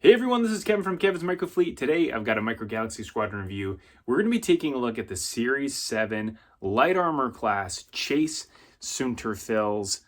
Hey everyone, this is Kevin from Kevin's Microfleet. Today I've got a Micro Galaxy Squadron review. We're going to be taking a look at the Series 7 Light Armor Class Chase Soontir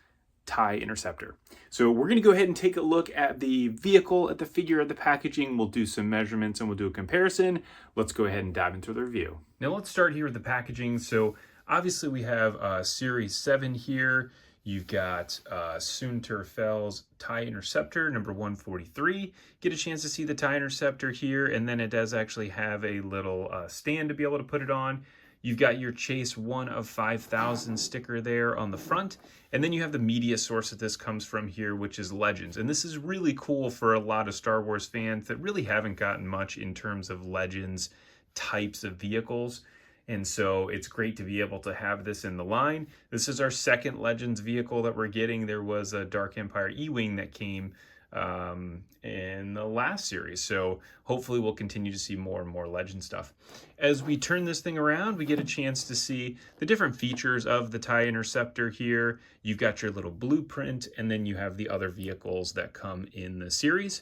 TIE Interceptor. So we're going to go ahead and take a look at the vehicle, at the figure, at the packaging. We'll do some measurements and we'll do a comparison. Let's go ahead and dive into the review. Now let's start here with the packaging. So obviously we have Series 7 here. You've got Soontir TIE Interceptor number 143. Get a chance to see the TIE Interceptor here, and then it does actually have a little stand to be able to put it on. You've got your Chase 1 of 5,000 sticker there on the front, and then you have the media source that this comes from here, which is Legends. And this is really cool for a lot of Star Wars fans that really haven't gotten much in terms of Legends types of vehicles. And so it's great to be able to have this in the line. This is our second Legends vehicle that we're getting. There was a Dark Empire E-Wing that came in the last series. So hopefully we'll continue to see more and more Legend stuff. As we turn this thing around, we get a chance to see the different features of the TIE Interceptor here. You've got your little blueprint, and then you have the other vehicles that come in the series.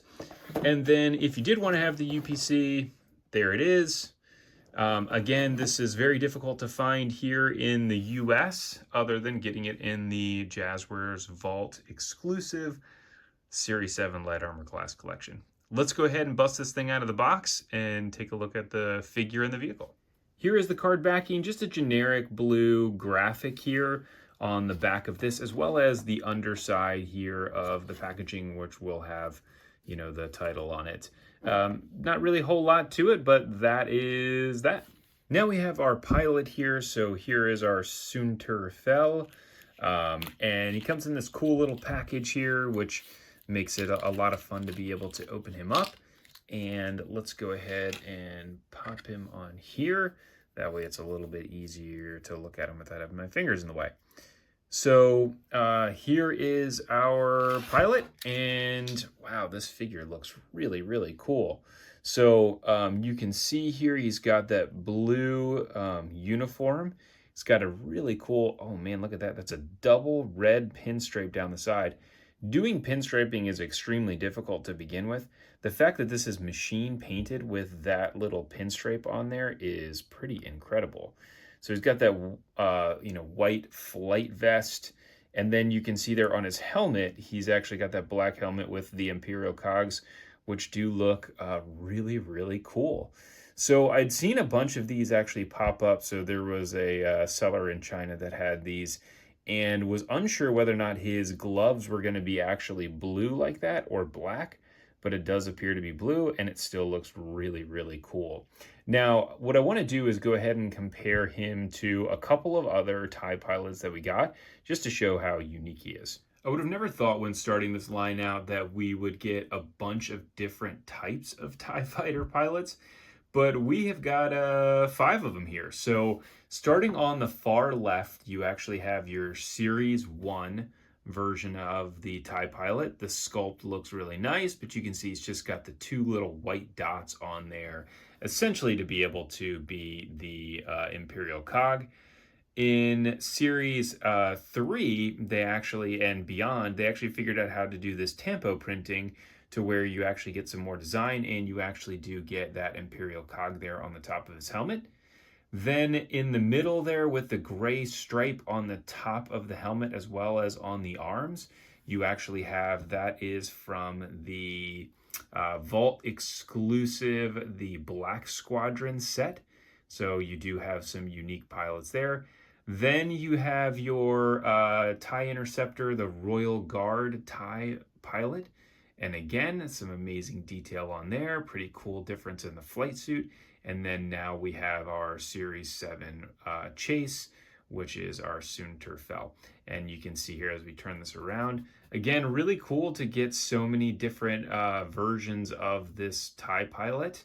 And then if you did want to have the UPC, there it is. Again, this is very difficult to find here in the US other than getting it in the Jazwares Vault exclusive Series 7 Light Armor Class collection. Let's go ahead and bust this thing out of the box and take a look at the figure and the vehicle. Here is the card backing, just a generic blue graphic here on the back of this, as well as the underside here of the packaging, which will have, you know, the title on it. Not really a whole lot to it, but that is that. Now we have our pilot here. So here is our Soontir, and he comes in this cool little package here, which makes it a lot of fun to be able to open him up. And let's go ahead and pop him on here. That way it's a little bit easier to look at him without having my fingers in the way. So here is our pilot, and wow, this figure looks really, really cool. So you can see here he's got that blue uniform. He's got a really cool, oh man, look at that. That's a double red pinstripe down the side. Doing pinstriping is extremely difficult to begin with. The fact that this is machine painted with that little pinstripe on there is pretty incredible. So he's got that, white flight vest. And then you can see there on his helmet, he's actually got that black helmet with the Imperial cogs, which do look really, really cool. So I'd seen a bunch of these actually pop up. So there was a seller in China that had these and was unsure whether or not his gloves were going to be actually blue like that or black. But it does appear to be blue, and it still looks really, really cool. Now, what I want to do is go ahead and compare him to a couple of other TIE pilots that we got, just to show how unique he is. I would have never thought when starting this line out that we would get a bunch of different types of TIE fighter pilots, but we have got 5 of them here. So starting on the far left, you actually have your Series 1 version of the TIE pilot. The sculpt looks really nice, but you can see he's just got the 2 little white dots on there, essentially to be able to be the Imperial cog. In Series 3, they actually, and beyond, they actually figured out how to do this tampo printing to where you actually get some more design, and you actually do get that Imperial cog there on the top of his helmet. Then in the middle there with the gray stripe on the top of the helmet as well as on the arms, you actually have, that is from the Vault exclusive, the Black Squadron set. So you do have some unique pilots there. Then you have your TIE Interceptor, the Royal Guard TIE pilot. And again, some amazing detail on there. Pretty cool difference in the flight suit. And then now we have our Series 7 Chase, which is our Soontir. And you can see here as we turn this around, again, really cool to get so many different versions of this TIE pilot,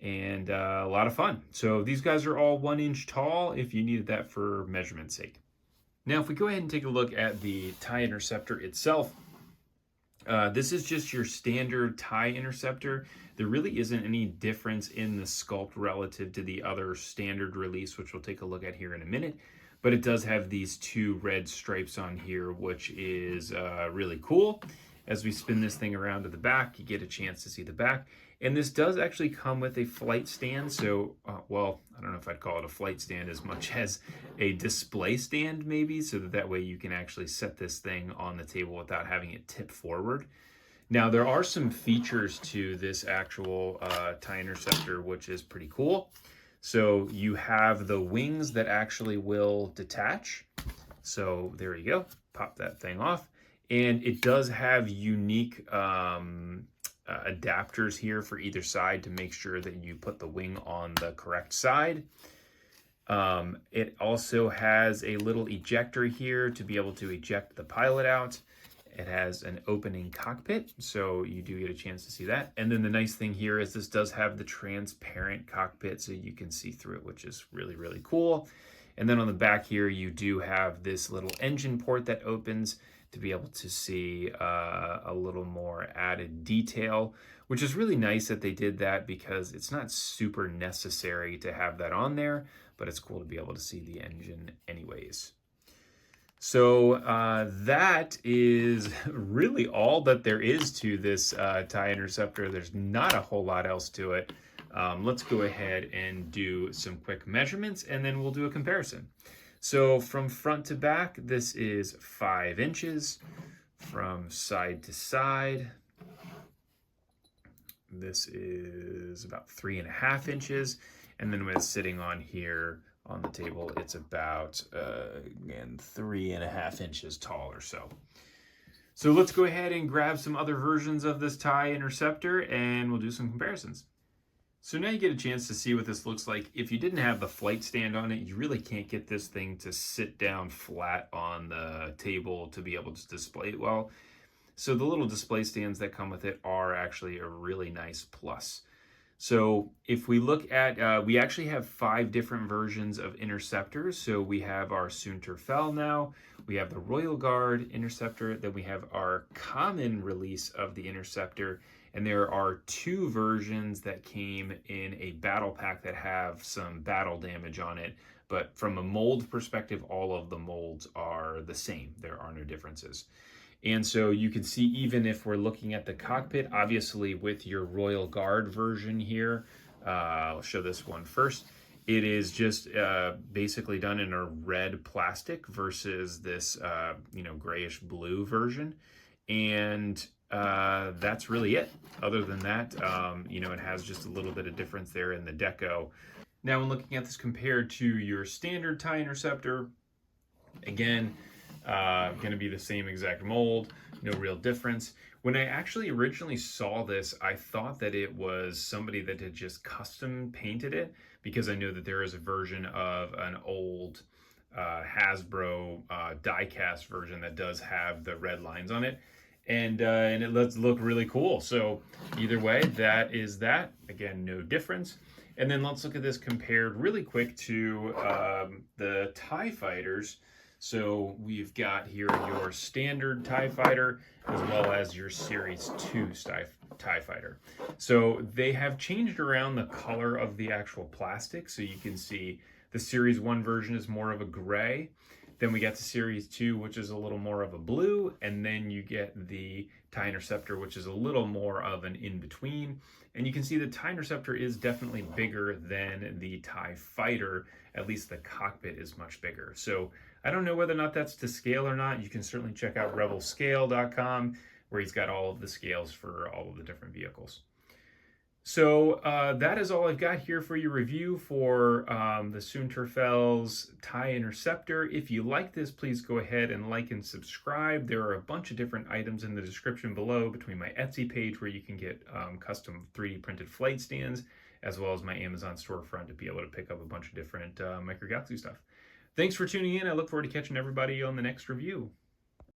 and a lot of fun. So these guys are all 1 inch tall if you needed that for measurement's sake. Now, if we go ahead and take a look at the TIE Interceptor itself, this is just your standard TIE Interceptor. There really isn't any difference in the sculpt relative to the other standard release, which we'll take a look at here in a minute. But it does have these 2 red stripes on here, which is really cool. As we spin this thing around to the back, you get a chance to see the back. And this does actually come with a flight stand. So, well, I don't know if I'd call it a flight stand as much as a display stand maybe, so that way you can actually set this thing on the table without having it tip forward. Now, there are some features to this actual TIE Interceptor, which is pretty cool. So you have the wings that actually will detach. So there you go, pop that thing off. And it does have unique adapters here for either side to make sure that you put the wing on the correct side. It also has a little ejector here to be able to eject the pilot out. It has an opening cockpit, so you do get a chance to see that. And then the nice thing here is this does have the transparent cockpit, so you can see through it, which is really, really cool. And then on the back here, you do have this little engine port that opens to be able to see a little more added detail, which is really nice that they did that because it's not super necessary to have that on there, but it's cool to be able to see the engine anyways. So that is really all that there is to this TIE Interceptor. There's not a whole lot else to it. Let's go ahead and do some quick measurements and then we'll do a comparison. So from front to back, this is 5 inches. From side to side, this is about 3.5 inches. And then when it's sitting on here on the table, it's about, again, 3.5 inches tall or so. So let's go ahead and grab some other versions of this TIE Interceptor and we'll do some comparisons. So now you get a chance to see what this looks like. If you didn't have the flight stand on it, you really can't get this thing to sit down flat on the table to be able to display it well. So the little display stands that come with it are actually a really nice plus. So if we look at, we actually have 5 different versions of Interceptors. So we have our Soontir now, we have the Royal Guard Interceptor, then we have our common release of the Interceptor, and there are 2 versions that came in a battle pack that have some battle damage on it. But from a mold perspective, all of the molds are the same. There are no differences. And so you can see, even if we're looking at the cockpit, obviously with your Royal Guard version here, I'll show this one first. It is just basically done in a red plastic versus this, grayish blue version. And that's really it. Other than that, it has just a little bit of difference there in the deco. Now, when looking at this compared to your standard TIE Interceptor, again, going to be the same exact mold, no real difference. When I actually originally saw this, I thought that it was somebody that had just custom painted it, because I know that there is a version of an old Hasbro die-cast version that does have the red lines on it. And it does look really cool. So either way, that is that. Again, no difference. And then let's look at this compared really quick to the TIE Fighters. So we've got here your standard TIE Fighter as well as your Series 2 TIE Fighter. So they have changed around the color of the actual plastic. So you can see the Series 1 version is more of a gray. Then we got the Series 2, which is a little more of a blue. And then you get the TIE Interceptor, which is a little more of an in-between. And you can see the TIE Interceptor is definitely bigger than the TIE Fighter. At least the cockpit is much bigger. So I don't know whether or not that's to scale or not. You can certainly check out rebelscale.com, where he's got all of the scales for all of the different vehicles. So that is all I've got here for your review for the Soontir TIE Interceptor. If you like this, please go ahead and like and subscribe. There are a bunch of different items in the description below, between my Etsy page where you can get custom 3D printed flight stands, as well as my Amazon storefront to be able to pick up a bunch of different Micro Galaxy stuff. Thanks for tuning in. I look forward to catching everybody on the next review.